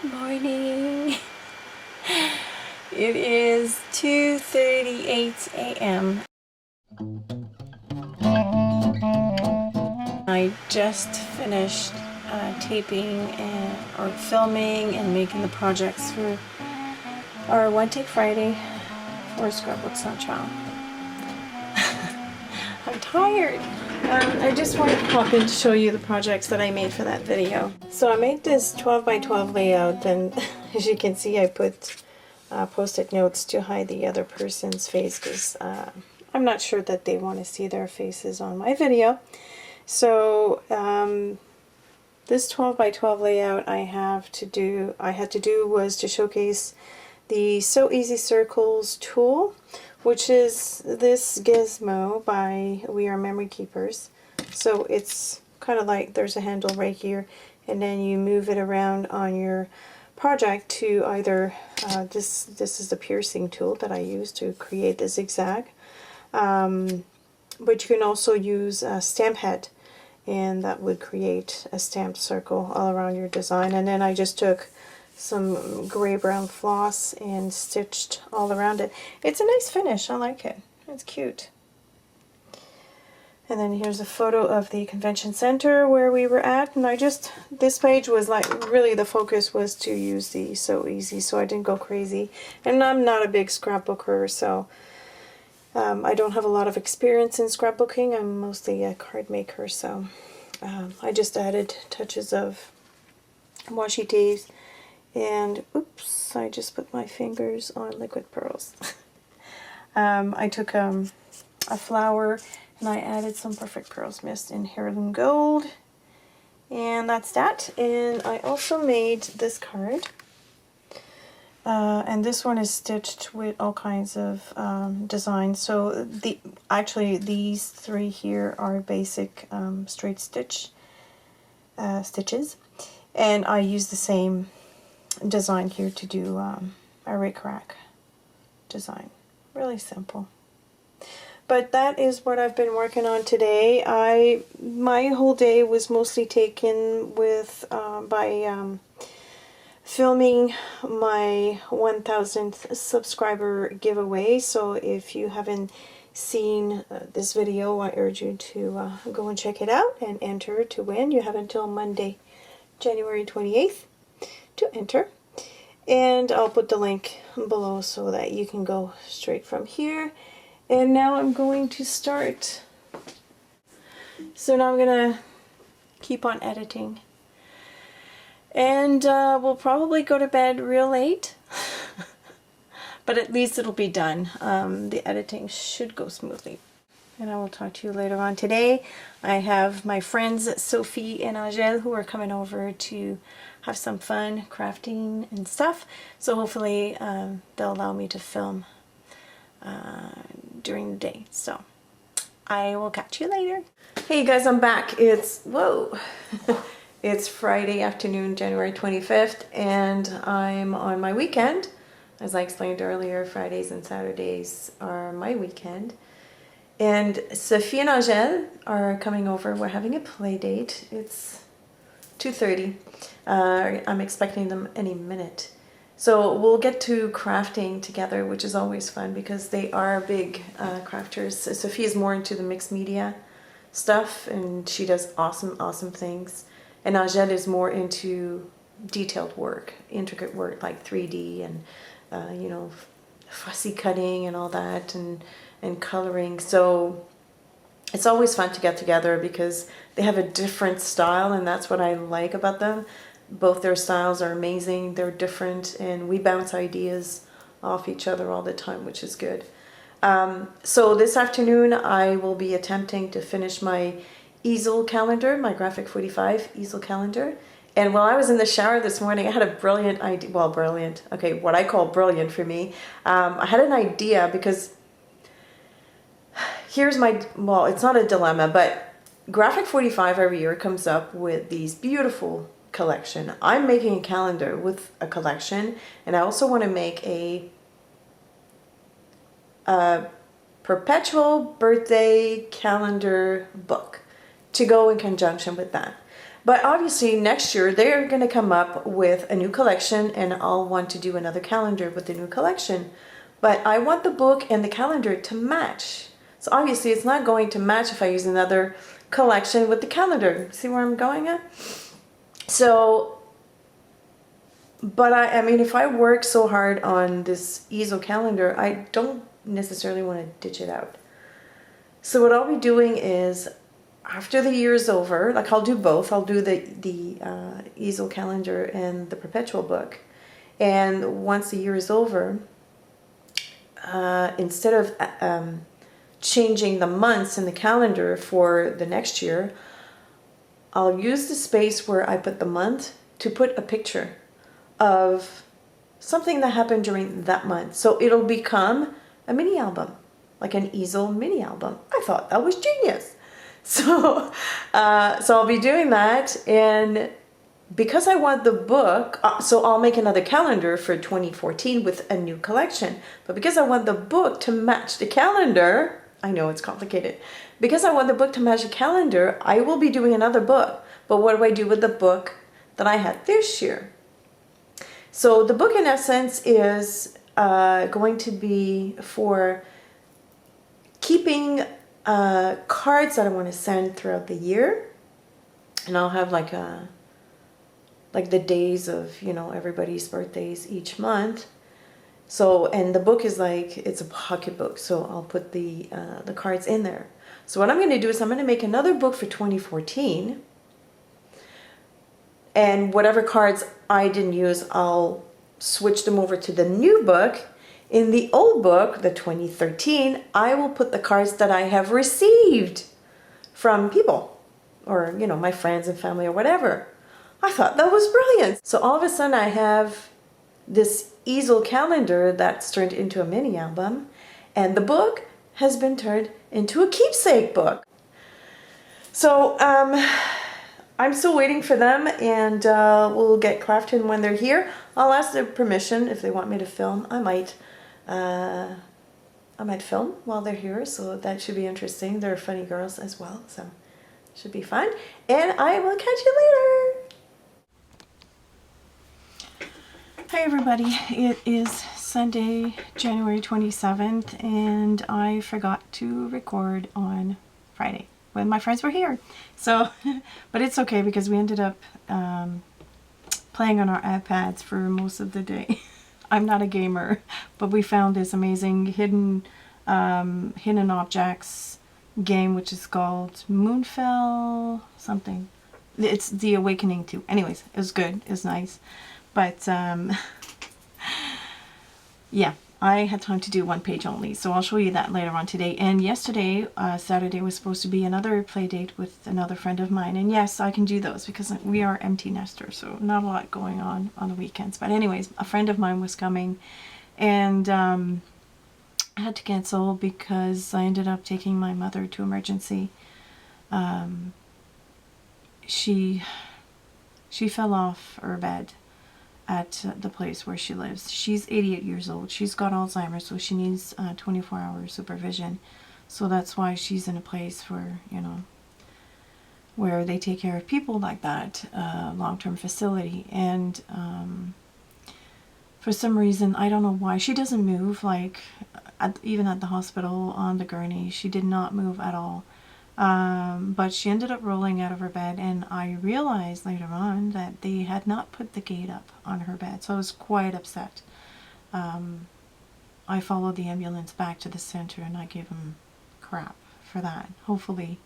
Good morning. It is 2:38 a.m. I just finished taping or filming and making the projects for our One Take Friday for Scrapbook Central. I'm tired. I just wanted to pop in to show you the projects that I made for that video. So I made this 12 by 12 layout, and as you can see I put post-it notes to hide the other person's face because I'm not sure that they want to see their faces on my video. So this 12 by 12 layout I had to do was to showcase the CeeCee Circles tool, which is this gizmo by We Are Memory Keepers. So it's kind of like there's a handle right here, and then you move it around on your project to either, this is the piercing tool that I use to create the zigzag, but you can also use a stamp head, and that would create a stamped circle all around your design. And then I just took some gray-brown floss and stitched all around it. It's a nice finish. I like it. It's cute. And then here's a photo of the convention center where we were at, and this page was like, really the focus was to use the CeeCee, so I didn't go crazy. And I'm not a big scrapbooker, so I don't have a lot of experience in scrapbooking. I'm mostly a card maker, so I just added touches of washi tapes. And oops, I just put my fingers on liquid pearls. I took a flower and I added some Perfect Pearls Mist in Heirloom Gold. And that's that. And I also made this card. And this one is stitched with all kinds of designs. So actually these three here are basic straight stitches. And I use the same design here to do a rickrack design. Really simple. But that is what I've been working on today. My whole day was mostly taken with by filming my 1000th subscriber giveaway. So if you haven't seen this video, I urge you to go and check it out and enter to win. You have until Monday, January 28th. to enter, and I'll put the link below so that you can go straight from here. And now I'm going to start. So now I'm gonna keep on editing, and we'll probably go to bed real late but at least it'll be done. The editing should go smoothly. And I will talk to you later on. Today I have my friends Sophie and Angel who are coming over to have some fun crafting and stuff. So hopefully they'll allow me to film during the day. So I will catch you later. Hey guys, I'm back. It's, whoa, it's Friday afternoon, January 25th, and I'm on my weekend. As I explained earlier, Fridays and Saturdays are my weekend. And Sophie and Angel are coming over. We're having a play date. It's 2:30. I'm expecting them any minute. So we'll get to crafting together, which is always fun because they are big crafters. So Sophie is more into the mixed media stuff, and she does awesome things. And Angel is more into detailed work, intricate work like 3D and you know, fussy cutting and all that, and coloring. So it's always fun to get together because they have a different style, and that's what I like about them. Both their styles are amazing. They're different, and we bounce ideas off each other all the time, which is good. So this afternoon I will be attempting to finish my easel calendar, my Graphic 45 easel calendar. And while I was in the shower this morning, I had a brilliant idea. Well, brilliant. Okay, what I call brilliant for me. I had an idea because here's my, well, it's not a dilemma, but Graphic 45 every year comes up with these beautiful collection. I'm making a calendar with a collection, and I also want to make a perpetual birthday calendar book to go in conjunction with that. But obviously next year they're going to come up with a new collection, and I'll want to do another calendar with the new collection. But I want the book and the calendar to match. So obviously it's not going to match if I use another collection with the calendar. See where I'm going at? So, but I mean, if I work so hard on this easel calendar, I don't necessarily want to ditch it out. So what I'll be doing is, after the year is over, like I'll do both. I'll do the easel calendar and the perpetual book. And once the year is over, instead of changing the months in the calendar for the next year, I'll use the space where I put the month to put a picture of something that happened during that month. So it'll become a mini album, like an easel mini album. I thought that was genius. So I'll be doing that, and because I want the book, so I'll make another calendar for 2014 with a new collection. But because I want the book to match the calendar, I know it's complicated. Because I want the book to match the calendar, I will be doing another book. But what do I do with the book that I had this year? So the book, in essence, is going to be for keeping cards that I want to send throughout the year. And I'll have like the days of, you know, everybody's birthdays each month. So, and the book is like, it's a pocket book, so I'll put the cards in there. So what I'm going to do is I'm going to make another book for 2014, and whatever cards I didn't use, I'll switch them over to the new book. In the old book, the 2013, I will put the cards that I have received from people, or, you know, my friends and family or whatever. I thought that was brilliant. So all of a sudden I have this easel calendar that's turned into a mini album, and the book has been turned into a keepsake book. So I'm still waiting for them, and we'll get crafted when they're here. I'll ask their permission if they want me to film. I might film while they're here, so that should be interesting. They're funny girls as well, so it should be fun. And I will catch you later. Hi everybody, it is Sunday, January 27th, and I forgot to record on Friday when my friends were here. So, but it's okay because we ended up playing on our iPads for most of the day. I'm not a gamer, but we found this amazing hidden objects game, which is called Moonfell something. It's The Awakening 2. Anyways, it was good. It was nice. But, yeah, I had time to do one page only, so I'll show you that later on today. And yesterday, Saturday, was supposed to be another play date with another friend of mine. And yes, I can do those because we are empty nesters, so not a lot going on the weekends. But anyways, a friend of mine was coming, and I had to cancel because I ended up taking my mother to emergency. She fell off her bed at the place where she lives. She's 88 years old. She's got Alzheimer's, so she needs 24-hour supervision. So that's why she's in a place where, you know, where they take care of people like that, long-term facility. And for some reason, I don't know why, she doesn't move, like, even at the hospital on the gurney, she did not move at all. But she ended up rolling out of her bed, and I realized later on that they had not put the gate up on her bed, so I was quite upset. I followed the ambulance back to the center, and I gave them crap for that. Hopefully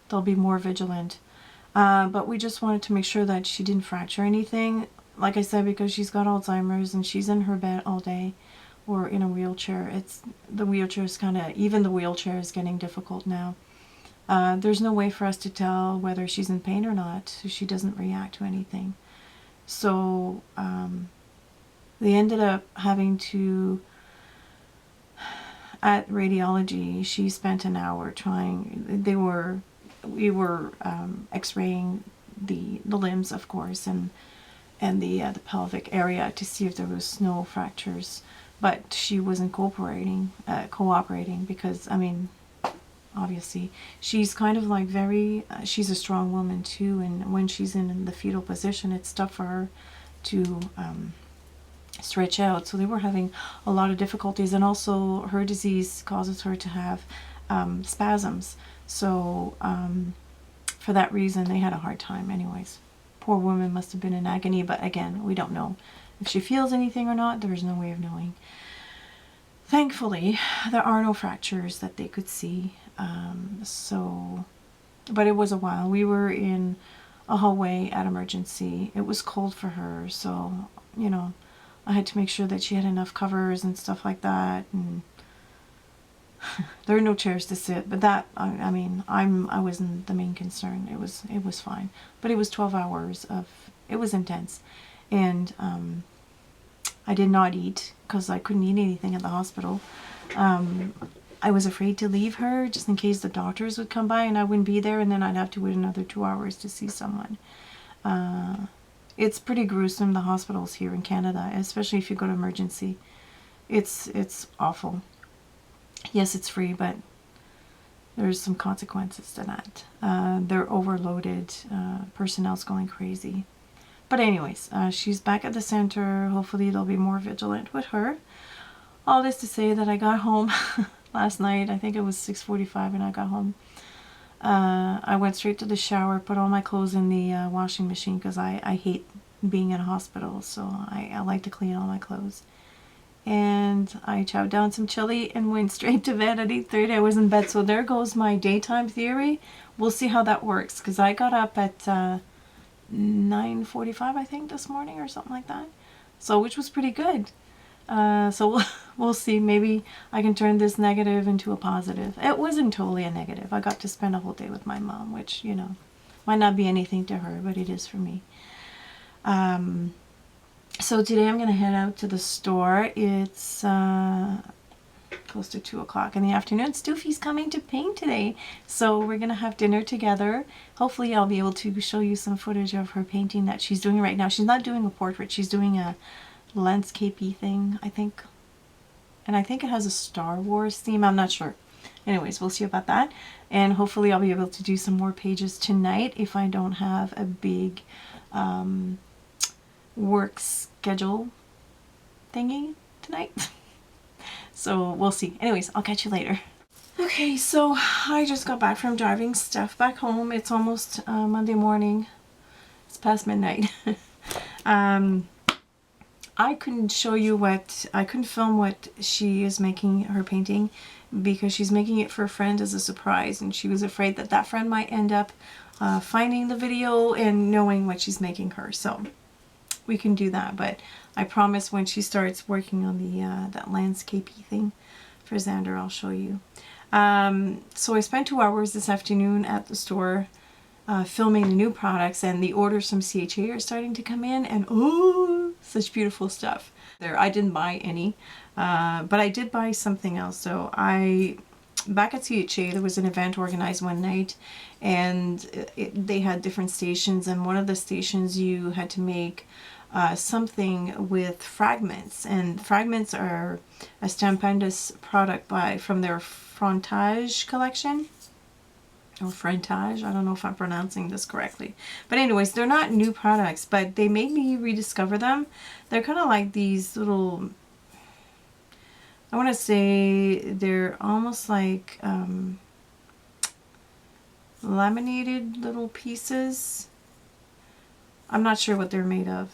they'll be more vigilant. But we just wanted to make sure that she didn't fracture anything, like I said, because she's got Alzheimer's and she's in her bed all day or in a wheelchair. The wheelchair is even the wheelchair is getting difficult now. There's no way for us to tell whether she's in pain or not, so she doesn't react to anything. So they ended up having to, at radiology, she spent an hour trying. We were x-raying the limbs, of course, and the pelvic area to see if there was no fractures, but she wasn't cooperating because, I mean, obviously. She's kind of like very, she's a strong woman too, and when she's in the fetal position, it's tough for her to stretch out. So they were having a lot of difficulties, and also her disease causes her to have spasms. So for that reason, they had a hard time. Anyways, poor woman must have been in agony, but again, we don't know if she feels anything or not. There's no way of knowing. Thankfully, there are no fractures that they could see. But it was a while. We were in a hallway at emergency. It was cold for her, so, you know, I had to make sure that she had enough covers and stuff like that. And there are no chairs to sit, but that, I mean, I wasn't the main concern. It was fine. But it was 12 hours of, it was intense. And I did not eat because I couldn't eat anything at the hospital. I was afraid to leave her just in case the doctors would come by and I wouldn't be there, and then I'd have to wait another 2 hours to see someone. It's pretty gruesome, the hospitals here in Canada, especially if you go to emergency. It's awful. Yes, it's free, but there's some consequences to that. They're overloaded, personnel's going crazy. But anyways, she's back at the center. Hopefully they'll be more vigilant with her. All this to say that I got home last night. I think it was 6:45 and I got home. I went straight to the shower, put all my clothes in the washing machine because I hate being in a hospital, so I like to clean all my clothes. And I chowed down some chili and went straight to bed at 8:30. I was in bed, so there goes my daytime theory. We'll see how that works, because I got up at 9:45, I think, this morning or something like that. So, which was pretty good. So we'll see. Maybe I can turn this negative into a positive. It wasn't totally a negative. I got to spend a whole day with my mom, which, you know, might not be anything to her, but it is for me. So today I'm going to head out to the store. It's close to 2 o'clock in the afternoon. Stoofy's coming to paint today, so we're going to have dinner together. Hopefully I'll be able to show you some footage of her painting that she's doing right now. She's not doing a portrait. She's doing a landscapey thing, I think. And I think it has a Star Wars theme. I'm not sure. Anyways, we'll see about that. And hopefully I'll be able to do some more pages tonight if I don't have a big work schedule thingy tonight. So we'll see. Anyways, I'll catch you later. Okay, so I just got back from driving Steph back home. It's almost Monday morning. It's past midnight. I couldn't film what she is making, her painting, because she's making it for a friend as a surprise, and she was afraid that that friend might end up finding the video and knowing what she's making her. So we can do that, but I promise when she starts working on the that landscapey thing for Xander, I'll show you. So I spent 2 hours this afternoon at the store filming the new products, and the orders from CHA are starting to come in, and oh, such beautiful stuff. There, I didn't buy any, but I did buy something else. So back at CHA, there was an event organized one night, and they had different stations, and one of the stations you had to make something with fragments, and fragments are a stupendous product from their Frontage collection, or Frontage. I don't know if I'm pronouncing this correctly, but anyways, they're not new products, but they made me rediscover them. They're kind of like these little, I want to say they're almost like laminated little pieces. I'm not sure what they're made of.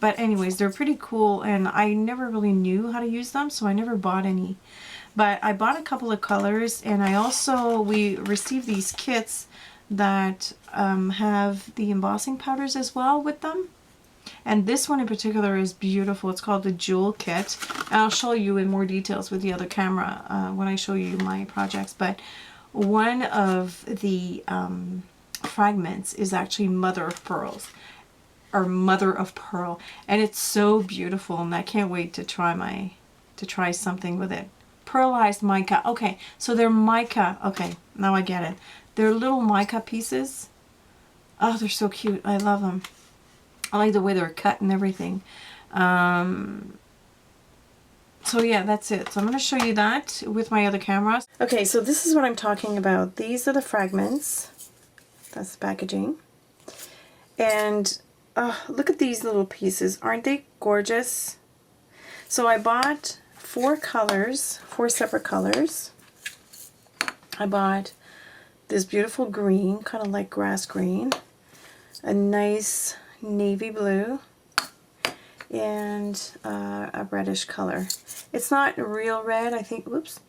But anyways, they're pretty cool, and I never really knew how to use them, so I never bought any. But I bought a couple of colors, and we received these kits that have the embossing powders as well with them. And this one in particular is beautiful. It's called the Jewel Kit. And I'll show you in more details with the other camera when I show you my projects. But one of the fragments is actually Mother of Pearls, or Mother of Pearl, and it's so beautiful, and I can't wait to try something with it. Pearlized mica. Okay, so they're mica. Okay, now I get it. They're little mica pieces. Oh, they're so cute. I love them. I like the way they're cut and everything. So yeah, that's it. So I'm going to show you that with my other cameras. Okay, so this is what I'm talking about. These are the fragments. That's the packaging. And look at these little pieces. Aren't they gorgeous? So I bought 4 colors, 4 separate colors. I bought this beautiful green, kind of like grass green, a nice navy blue, and a reddish color. It's not real red, I think, whoops.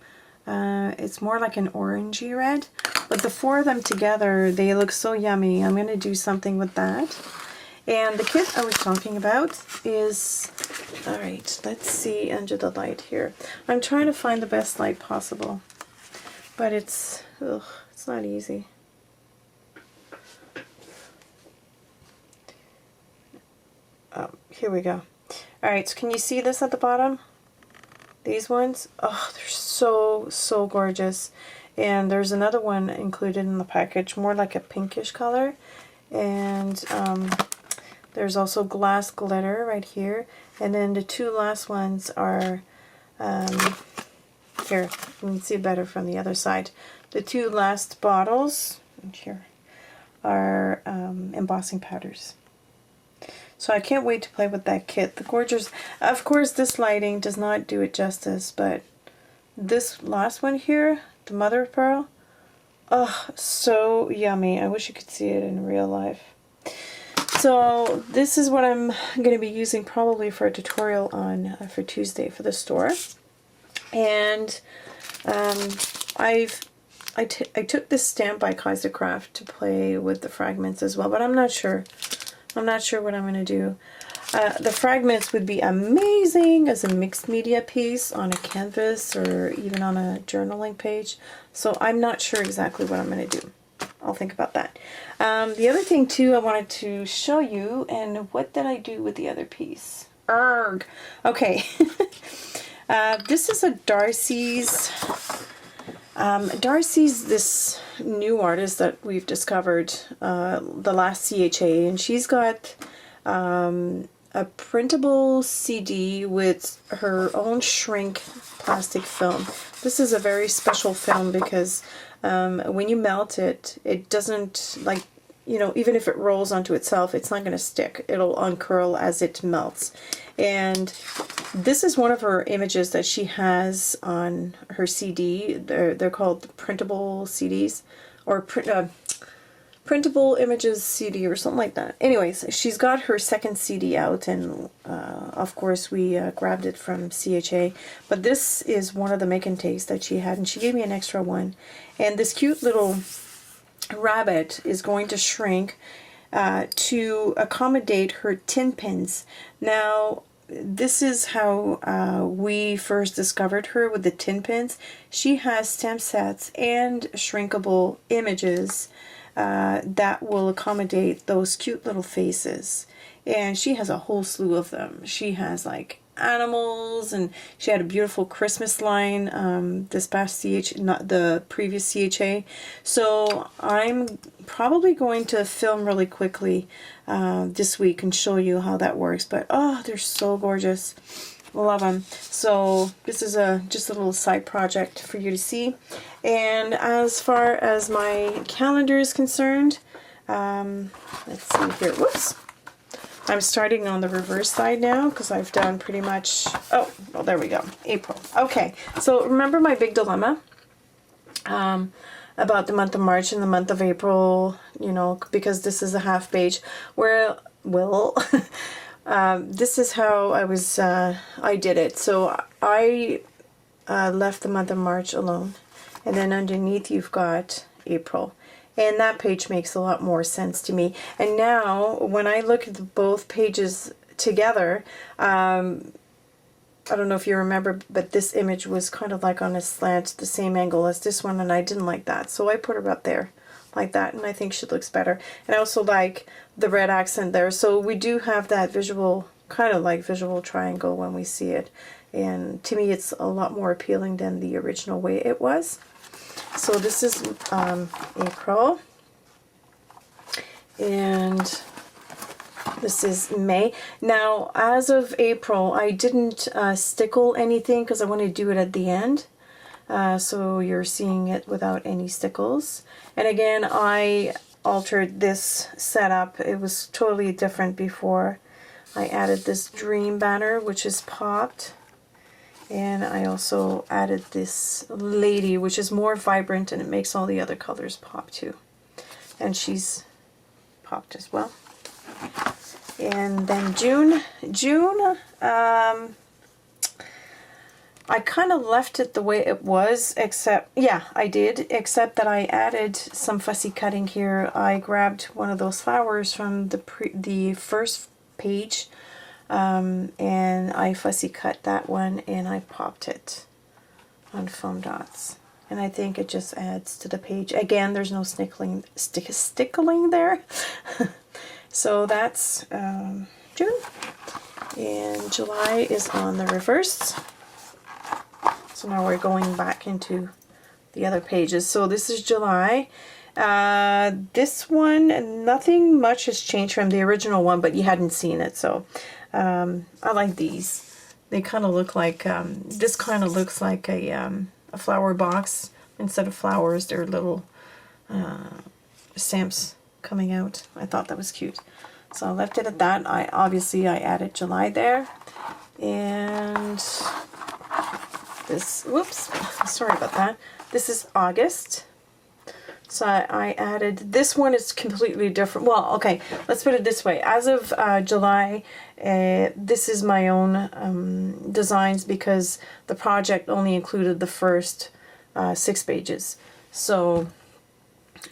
It's more like an orangey red, but the 4 of them together, they look so yummy. I'm going to do something with that. And the kit I was talking about is, alright, let's see under the light here. I'm trying to find the best light possible, but it's not easy. Oh, here we go. Alright, so can you see this at the bottom? These ones? Oh, they're so gorgeous. And there's another one included in the package, more like a pinkish color. And there's also glass glitter right here. And then the 2 last ones are, here, you can see better from the other side. The 2 last bottles, here, are embossing powders. So I can't wait to play with that kit. The gorgeous, of course this lighting does not do it justice, but this last one here, the mother of pearl, oh, so yummy. I wish you could see it in real life. So this is what I'm going to be using probably for a tutorial on for Tuesday for the store. And I took this stamp by Kaisercraft to play with the fragments as well, but I'm not sure. I'm not sure what I'm going to do. The fragments would be amazing as a mixed media piece on a canvas or even on a journaling page. So I'm not sure exactly what I'm going to do. I'll think about that. The other thing too I wanted to show you, and what did I do with the other piece? Arg! Okay. This is a Darcy's. Darcy's this new artist that we've discovered, the last CHA, and she's got a printable CD with her own shrink plastic film. This is a very special film because when you melt it, it doesn't, like, you know, even if it rolls onto itself, it's not going to stick. It'll uncurl as it melts. And this is one of her images that she has on her CD. They're called printable CDs, or printable images CD or something like that. Anyways, she's got her second CD out, and of course we grabbed it from CHA. But this is one of the make and takes that she had, and she gave me an extra one. And this cute little rabbit is going to shrink to accommodate her tin pins. Now, this is how we first discovered her with the tin pins. She has stamp sets and shrinkable images that will accommodate those cute little faces. And she has a whole slew of them. She has like animals, and she had a beautiful Christmas line this past not the previous CHA. So I'm probably going to film really quickly this week and show you how that works. But oh, they're so gorgeous. Love them. So this is just a little side project for you to see. And as far as my calendar is concerned, let's see here. Whoops. I'm starting on the reverse side now because I've done pretty much, oh, well, there we go, April. Okay, so remember my big dilemma about the month of March and the month of April, you know, because this is a half page where, well, this is how I did it. So I left the month of March alone, and then underneath you've got April. And that page makes a lot more sense to me. And now, when I look at both pages together, I don't know if you remember, but this image was kind of like on a slant, the same angle as this one, and I didn't like that. So I put her up there like that, and I think she looks better. And I also like the red accent there. So we do have that visual, kind of like visual triangle when we see it. And to me, it's a lot more appealing than the original way it was. So this is April, and This is May. Now, as of April, I didn't stickle anything because I want to do it at the end. So you're seeing it without any stickles. And again, I altered this setup. It was totally different before. I added this dream banner, which is popped. And I also added this lady, which is more vibrant, and it makes all the other colors pop too. And she's popped as well. And then June, I kind of left it the way it was, except, yeah, I did, except that I added some fussy cutting here. I grabbed one of those flowers from the first page, and I fussy cut that one, and I popped it on foam dots. And I think it just adds to the page. Again, there's no stickling there. So that's June. And July is on the reverse. So now we're going back into the other pages. So this is July. This one, nothing much has changed from the original one, but you hadn't seen it. So I like these. They kind of look like, this kind of looks like a flower box. Instead of flowers, they're little stamps coming out. I thought that was cute. So I left it at that. Obviously I added July there. And this, whoops, sorry about that. This is August. So I added, this one is completely different. Well, okay, let's put it this way. As of July, this is my own designs because the project only included the first 6 pages. So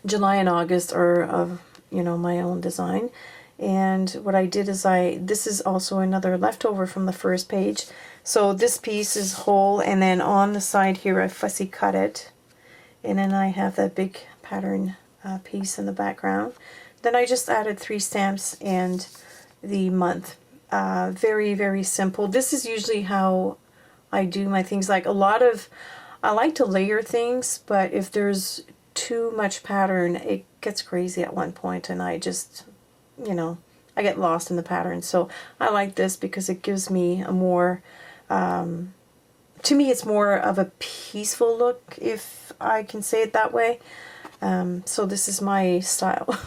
July and August are of, you know, my own design. And what I did is this is also another leftover from the first page. So this piece is whole, and then on the side here I fussy cut it. And then I have that big pattern piece in the background. Then I just added 3 stamps and the month. Very, very simple. This is usually how I do my things. Like I like to layer things, but if there's too much pattern, it gets crazy at one point, and I just, you know, I get lost in the pattern. So I like this because it gives me a more, to me it's more of a peaceful look, if I can say it that way. So this is my style,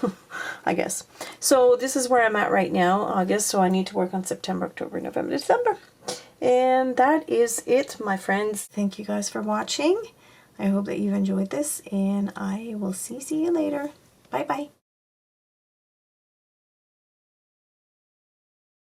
I guess. So this is where I'm at right now, August, so I need to work on September, October, November, December. And that is it, my friends. Thank you guys for watching. I hope that you've enjoyed this, and I will see you later. Bye bye.